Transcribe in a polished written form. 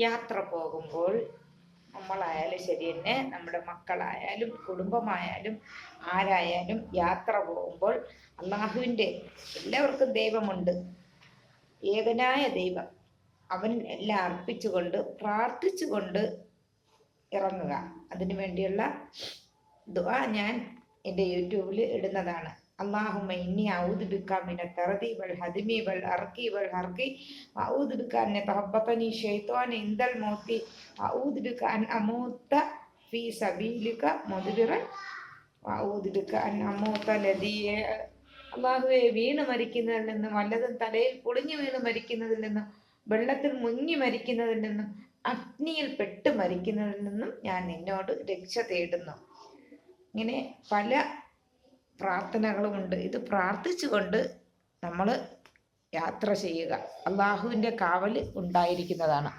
യാത്ര പോകുമ്പോൾ നമ്മളായാലും ശരി തന്നെ, നമ്മുടെ മക്കളായാലും കുടുംബമായാലും ആരായാലും യാത്ര പോകുമ്പോൾ അള്ളാഹുവിൻ്റെ, എല്ലാവർക്കും ദൈവമുണ്ട്, ഏകനായ ദൈവം, അവൻ എല്ലാം അർപ്പിച്ചുകൊണ്ട് പ്രാർത്ഥിച്ചുകൊണ്ട് ഇറങ്ങുക. അതിനു വേണ്ടിയുള്ള ദുആ ഞാൻ എൻ്റെ യൂട്യൂബിൽ ഇടുന്നതാണ്. اللهم إني أعوذ بك من التردي والهدم والأرق والحرق وأعوذ بك أن يتخبطني الشيطان عند الموت وأعوذ بك أن أموت في سبيلك مدبرا وأعوذ بك أن أموت الذي അള്ളാഹുവെ, വീണ് മരിക്കുന്നതിൽ നിന്നും, വല്ലതും തലയിൽ പൊളിഞ്ഞു വീണ് മരിക്കുന്നതിൽ നിന്നും, വെള്ളത്തിൽ മുങ്ങി മരിക്കുന്നതിൽ നിന്നും, അഗ്നിയിൽ പെട്ട് മരിക്കുന്നതിൽ നിന്നും ഞാൻ നിന്നോട് രക്ഷ തേടുന്നു. ഇങ്ങനെ പല പ്രാർത്ഥനകളുമുണ്ട്. ഇത് പ്രാർത്ഥിച്ചുകൊണ്ട് നമ്മൾ യാത്ര ചെയ്യുക. അള്ളാഹുവിൻ്റെ കാവൽ ഉണ്ടായിരിക്കുന്നതാണ്.